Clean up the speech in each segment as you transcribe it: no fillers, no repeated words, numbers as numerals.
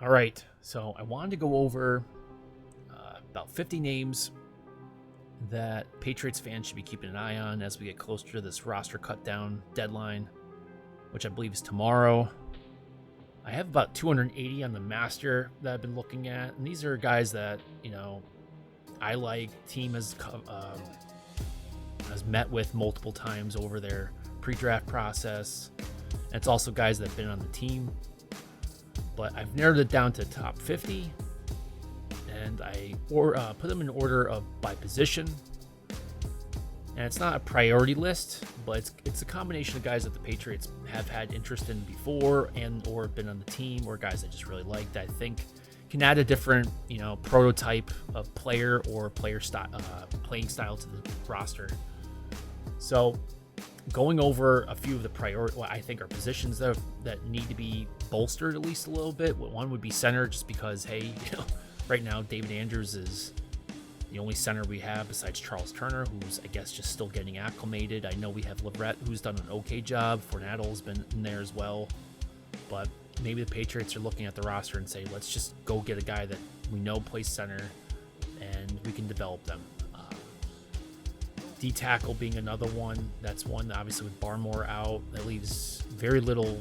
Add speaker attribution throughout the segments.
Speaker 1: All right, so I wanted to go over about 50 names that Patriots fans should be keeping an eye on as we get closer to this roster cut down deadline, which I believe is tomorrow. I have about 280 on the master that I've been looking at, and these are guys that, I like. Team has met with multiple times over their pre-draft process. And it's also guys that have been on the team. But I've narrowed it down to top 50, and I put them in order by position. And it's not a priority list, but it's a combination of guys that the Patriots have had interest in before and or been on the team, or guys I just really liked that I think can add a different, prototype of player or playing style to the roster. So going over a few of the what I think are positions that need to be bolstered at least a little bit. One would be center, just because, hey, right now David Andrews is the only center we have besides Charles Turner, who's, I guess, just still getting acclimated. I know we have Leverett, who's done an okay job. Fournette's been in there as well. But maybe the Patriots are looking at the roster and say, let's just go get a guy that we know plays center and we can develop them. D-tackle being another one. That's one that obviously with Barmore out, that leaves very little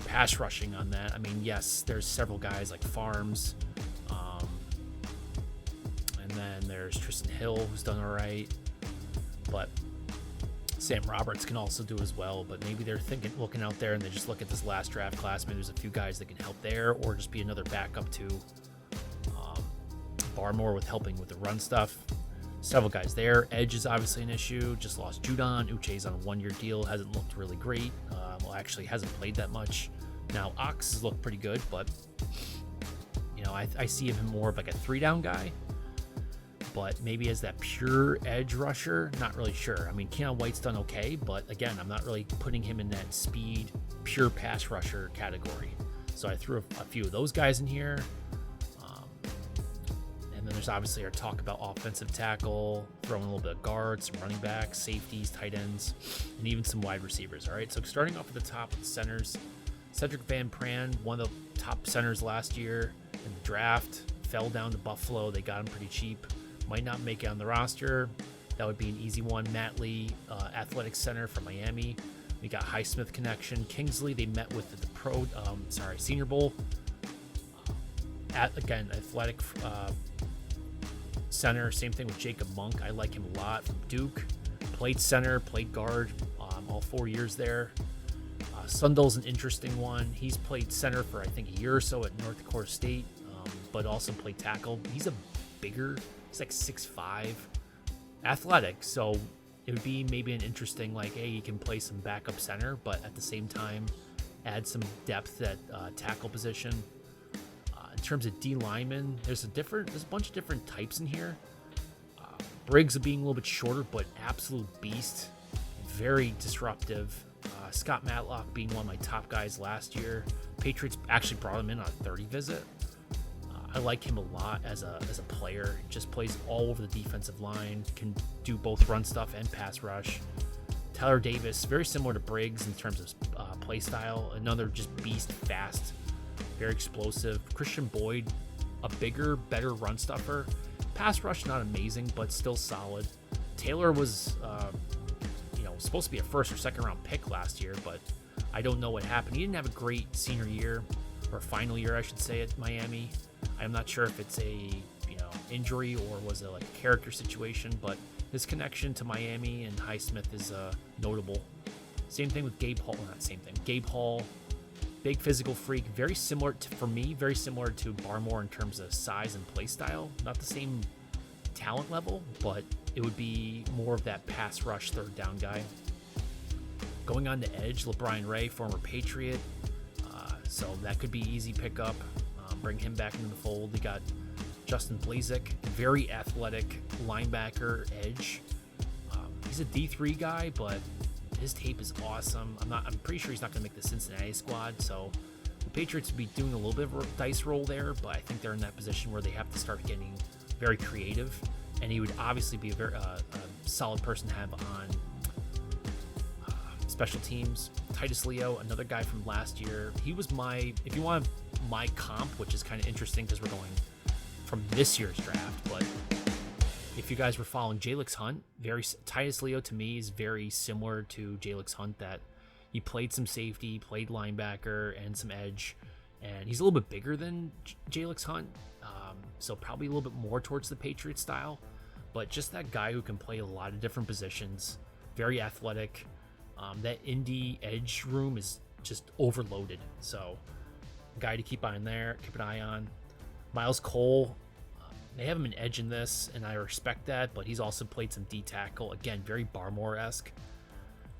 Speaker 1: pass rushing on that. I mean, yes, there's several guys like Farms, and then there's Tristan Hill, who's done all right, but Sam Roberts can also do as well. But maybe they're looking out there and they just look at this last draft class. Maybe there's a few guys that can help there, or just be another backup to Barmore with helping with the run stuff. Several guys there. Edge is obviously an issue. Just lost Judon. Uche's on a one-year deal. Hasn't looked really great. Actually hasn't played that much. Now, Ox has looked pretty good, but, I see him more of like a three-down guy. But maybe as that pure edge rusher, not really sure. I mean, Keon White's done okay, but again, I'm not really putting him in that speed, pure pass rusher category. So I threw a few of those guys in here. And then there's obviously our talk about offensive tackle, throwing a little bit of guards, some running backs, safeties, tight ends, and even some wide receivers. All right, so starting off at the top with the centers, Cedric Van Pran, one of the top centers last year in the draft, fell down to Buffalo. They got him pretty cheap. Might not make it on the roster. That would be an easy one. Matt Lee, athletic center from Miami. We got Highsmith connection. Kingsley, they met with the Senior Bowl. Again, athletic center. Same thing with Jacob Monk. I like him a lot from Duke. Played center, played guard all 4 years there. Sundell's an interesting one. He's played center for, I think, a year or so at North Dakota State, but also played tackle. He's he's like 6'5", athletic. So it would be maybe an interesting, like, hey, he can play some backup center, but at the same time, add some depth at tackle position. In terms of D linemen, there's a bunch of different types in here. Briggs being a little bit shorter, but absolute beast, very disruptive. Scott Matlock being one of my top guys last year. Patriots actually brought him in on a 30 visit. I like him a lot as a player. Just plays all over the defensive line, can do both run stuff and pass rush. Tyler Davis, very similar to Briggs in terms of play style. Another just beast, fast, very explosive. Christian Boyd, a bigger, better run stuffer. Pass rush, not amazing, but still solid. Taylor was, supposed to be a first or second round pick last year, but I don't know what happened. He didn't have a great senior year, or final year, I should say, at Miami. I'm not sure if it's a, injury or was it like a character situation, but his connection to Miami and Highsmith is notable. Same thing with Gabe Hall, big physical freak, very similar to Barmore in terms of size and play style. Not the same talent level, but it would be more of that pass rush third down guy. Going on to edge, LeBron Ray, former Patriot, so that could be easy pickup. Bring him back into the fold. We got Justin Blazek, very athletic linebacker edge. He's a D3 guy, but his tape is awesome. I'm pretty sure he's not going to make the Cincinnati squad, so the Patriots would be doing a little bit of a dice roll there, but I think they're in that position where they have to start getting very creative, and he would obviously be a very solid person to have on special teams. Titus Leo, another guy from last year. He was if you want to my comp, which is kind of interesting because we're going from this year's draft. But if you guys were following Jalix Hunt, Titus Leo to me is very similar to Jalix Hunt, that he played some safety, played linebacker, and some edge. And he's a little bit bigger than Jalix Hunt, so probably a little bit more towards the Patriots style. But just that guy who can play a lot of different positions, very athletic. That Indy edge room is just overloaded. So, guy to keep an eye on. Miles Cole, they have him an edge in this, and I respect that, but he's also played some D tackle. Again, very Barmore-esque.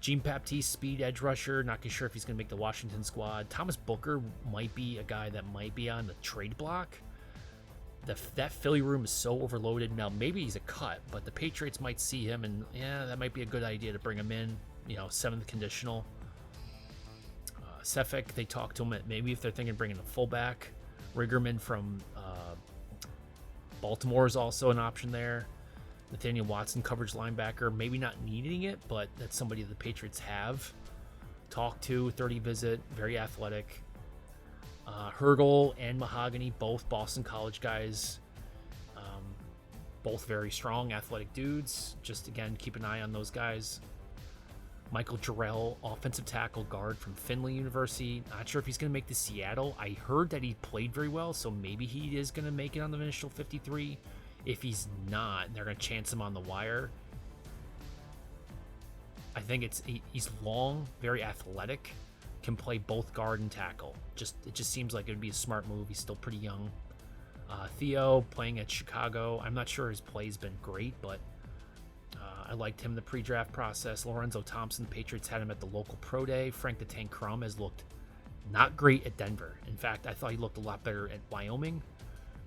Speaker 1: Jean-Baptiste, speed edge rusher. Not sure if he's going to make the Washington squad. Thomas Booker might be a guy that might be on the trade block. That Philly room is so overloaded. Now, maybe he's a cut, but the Patriots might see him, and yeah, that might be a good idea to bring him in. 7th conditional. Sefik, they talked to him at maybe if they're thinking of bringing a fullback. Riggerman from Baltimore is also an option there. Nathaniel Watson, coverage linebacker, maybe not needing it, but that's somebody the Patriots have talked to. 30 visit, very athletic. Hergel and Mahogany, both Boston College guys, both very strong, athletic dudes. Just again, keep an eye on those guys. Michael Jarrell, offensive tackle guard from Findlay University. Not sure if he's going to make the Seattle. I heard that he played very well, so maybe he is going to make it on the initial 53. If he's not, they're going to chance him on the wire. I think he's long, very athletic, can play both guard and tackle. It just seems like it would be a smart move. He's still pretty young. Theo playing at Chicago. I'm not sure his play's been great, but I liked him in the pre-draft process. Lorenzo Thompson, the Patriots had him at the local pro day. Frank the Tank Crum has looked not great at Denver. In fact, I thought he looked a lot better at Wyoming.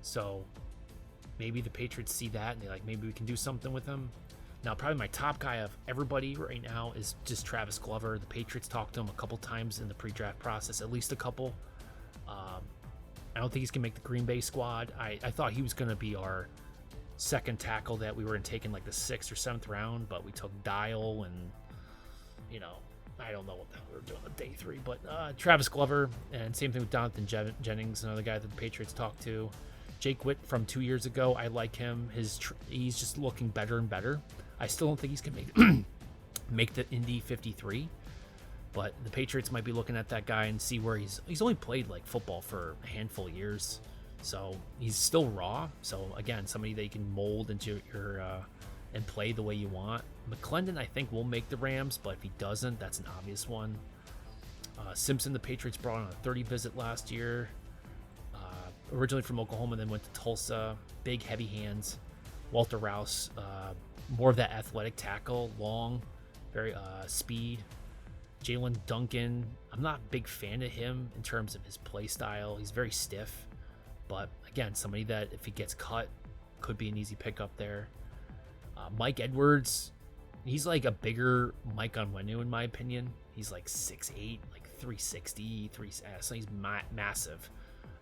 Speaker 1: So maybe the Patriots see that and they're like, maybe we can do something with him. Now, probably my top guy of everybody right now is just Travis Glover. The Patriots talked to him a couple times in the pre-draft process, at least a couple. I don't think he's going to make the Green Bay squad. I thought he was going to be our second tackle that we were taking like the 6th or 7th round, but we took Dial and, I don't know what the hell we were doing on day 3. But Travis Glover, and same thing with Jonathan Jennings, another guy that the Patriots talked to. Jake Witt from 2 years ago, I like him. He's just looking better and better. I still don't think he's going to make the Indy 53, but the Patriots might be looking at that guy and see where he's only played like football for a handful of years, so he's still raw. So again, somebody that you can mold into your and play the way you want. McClendon, I think, will make the Rams, but if he doesn't, that's an obvious one. Simpson, the Patriots brought on a 30 visit last year. Originally from Oklahoma, then went to Tulsa. Big, heavy hands. Walter Rouse, more of that athletic tackle, long, very speed. Jalen Duncan, I'm not a big fan of him in terms of his play style. He's very stiff, but again, somebody that if he gets cut, could be an easy pickup there. Mike Edwards, he's like a bigger Mike Onwenu in my opinion. He's like 6'8", like 360, so he's massive.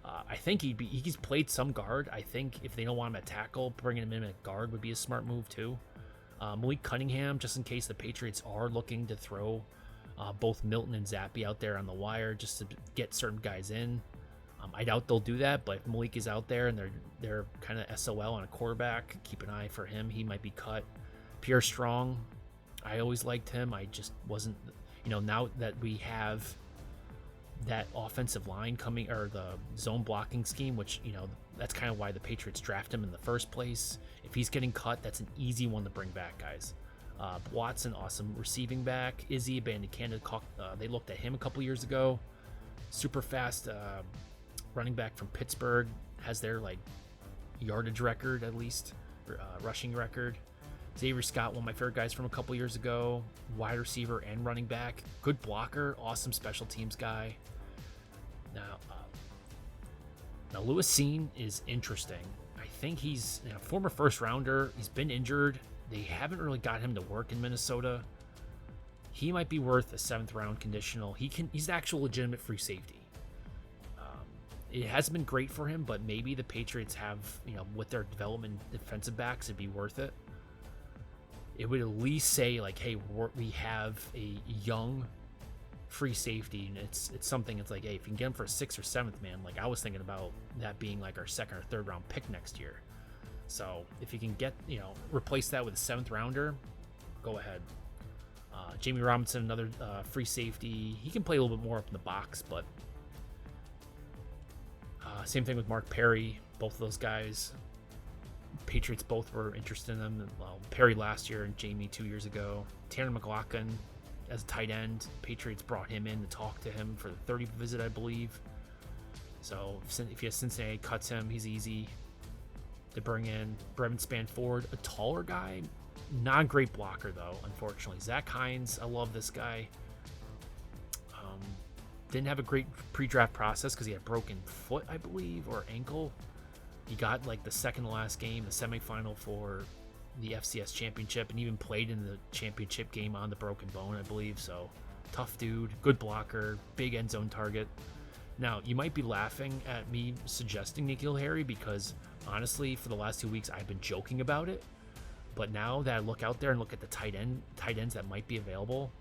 Speaker 1: I think he's played some guard. I think if they don't want him at tackle, bringing him in at guard would be a smart move too. Malik Cunningham, just in case the Patriots are looking to throw both Milton and Zappi out there on the wire just to get certain guys in. I doubt they'll do that, but if Malik is out there and they're kind of SOL on a quarterback, keep an eye for him. He might be cut. Pierre Strong, I always liked him. I just wasn't, now that we have that offensive line coming, or the zone blocking scheme, which, that's kind of why the Patriots draft him in the first place. If he's getting cut, that's an easy one to bring back, guys. Watson, awesome receiving back. Izzy, abandoned candidate, they looked at him a couple years ago. Super fast running back from Pittsburgh, has their yardage record, at least rushing record. Xavier Scott, one of my favorite guys from a couple years ago. Wide receiver and running back. Good blocker, awesome special teams guy. Now Lewis Seen is interesting. I think he's a former first rounder. He's been injured. They haven't really got him to work in Minnesota. He might be worth a 7th round conditional. He's an actual legitimate free safety. It hasn't been great for him, but maybe the Patriots have, with their development defensive backs, it'd be worth it. It would at least say, hey, we have a young free safety, and it's something. It's like, hey, if you can get him for a 6th or 7th, man, like I was thinking about that being like our 2nd or 3rd round pick next year. So if you can get, replace that with a 7th rounder, go ahead. Jamie Robinson, another free safety. He can play a little bit more up in the box, but same thing with Mark Perry. Both of those guys, Patriots both were interested in them. Well, Perry last year and Jamie 2 years ago. Tanner McLaughlin as a tight end. Patriots brought him in to talk to him for the 30th visit, I believe. So if you have Cincinnati cuts him, he's easy to bring in. Brevin Spanford, a taller guy. Not a great blocker, though, unfortunately. Zach Hines, I love this guy. Didn't have a great pre-draft process because he had a broken foot, I believe, or ankle. He got like the second to last game, the semifinal for the FCS championship, and even played in the championship game on the broken bone, I believe. So tough dude, good blocker, big end zone target. Now, you might be laughing at me suggesting N'Keal Harry because honestly, for the last 2 weeks, I've been joking about it. But now that I look out there and look at the tight ends that might be available,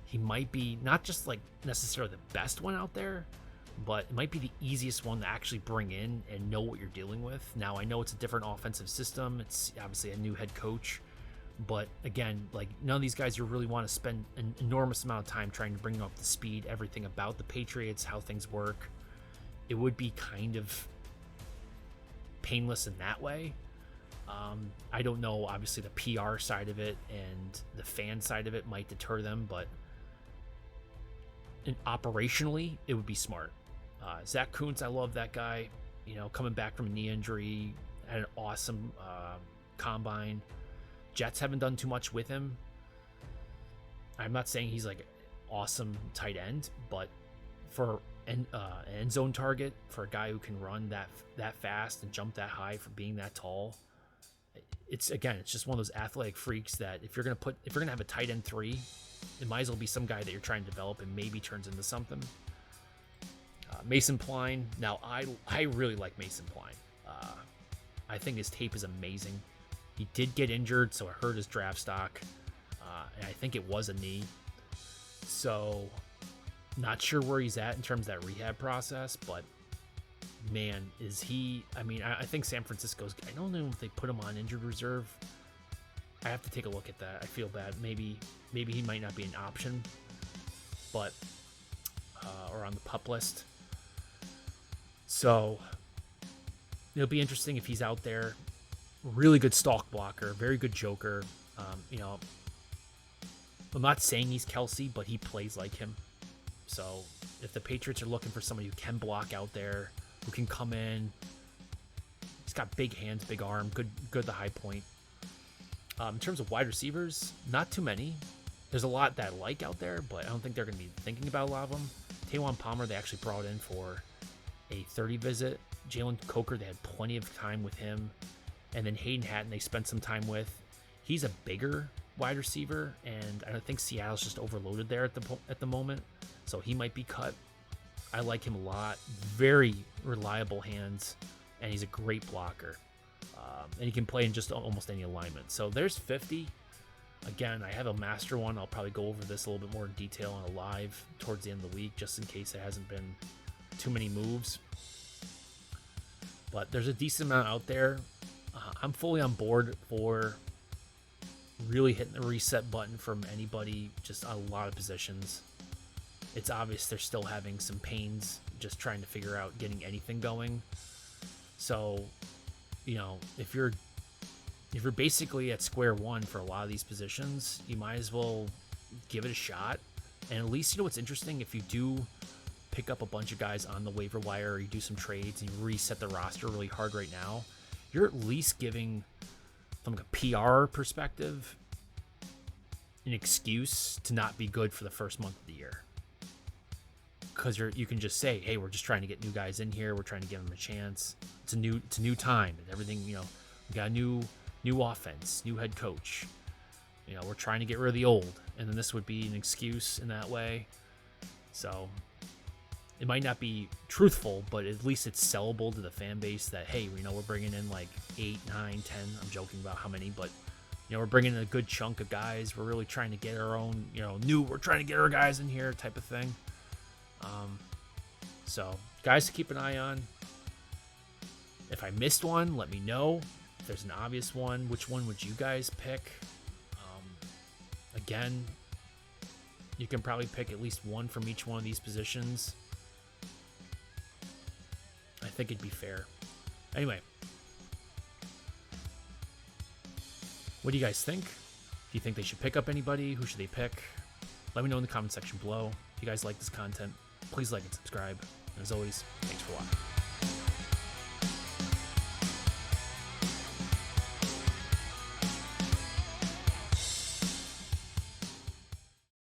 Speaker 1: he might be not just like necessarily the best one out there, but it might be the easiest one to actually bring in and know what you're dealing with. Now, I know it's a different offensive system. It's obviously a new head coach. But again, like none of these guys you really want to spend an enormous amount of time trying to bring up to speed everything about the Patriots, how things work. It would be kind of painless in that way. I don't know, obviously the PR side of it and the fan side of it might deter them, but operationally, it would be smart. Zach Kuntz, I love that guy. Coming back from a knee injury, had an awesome combine. Jets haven't done too much with him. I'm not saying he's like awesome tight end, but for an end zone target, for a guy who can run that fast and jump that high for being that tall, it's just one of those athletic freaks that if you're gonna have a tight end 3, it might as well be some guy that you're trying to develop and maybe turns into something. Mason Pline. Now, I really like Mason Pline. I think his tape is amazing. He did get injured, so it hurt his draft stock. And I think it was a knee. So, not sure where he's at in terms of that rehab process, but man, is he... I mean, I think San Francisco's... I don't know if they put him on injured reserve. I have to take a look at that. I feel bad. Maybe he might not be an option, but or on the PUP list. So it'll be interesting if he's out there. Really good stalk blocker, very good joker. I'm not saying he's Kelsey, but he plays like him. So if the Patriots are looking for somebody who can block out there, who can come in, he's got big hands, big arm, good at the high point. In terms of wide receivers, not too many. There's a lot that I like out there, but I don't think they're going to be thinking about a lot of them. Taywon Palmer, they actually brought in for a 30 visit. Jalen Coker, they had plenty of time with him. And then Hayden Hatton, they spent some time with. He's a bigger wide receiver, and I think Seattle's just overloaded there at the moment. So he might be cut. I like him a lot. Very reliable hands, and he's a great blocker. And he can play in just almost any alignment. So there's 50. Again, I have a master one. I'll probably go over this a little bit more in detail on a live towards the end of the week, just in case it hasn't been too many moves. But there's a decent amount out there. I'm fully on board for really hitting the reset button from anybody, just a lot of positions. It's obvious they're still having some pains just trying to figure out getting anything going. So, if you're basically at square one for a lot of these positions, you might as well give it a shot. And at least, what's interesting, if you do pick up a bunch of guys on the waiver wire, or you do some trades and you reset the roster really hard right now, you're at least giving, from a PR perspective, an excuse to not be good for the first month of the year. Because you can just say, hey, we're just trying to get new guys in here. We're trying to give them a chance. It's a new time, and everything. We got a new offense, new head coach. We're trying to get rid of the old, and then this would be an excuse in that way. So it might not be truthful, but at least it's sellable to the fan base that, hey, we're bringing in like 8, 9, 10. I'm joking about how many, but We're bringing in a good chunk of guys. We're really trying to get our own, we're trying to get our guys in here type of thing. So guys to keep an eye on. If I missed one, let me know. If there's an obvious one, which one would you guys pick? Again, you can probably pick at least one from each one of these positions. I think it'd be fair. Anyway, what do you guys think? Do you think they should pick up anybody? Who should they pick? Let me know in the comment section below. If you guys like this content, please like and subscribe. And as always, thanks for watching.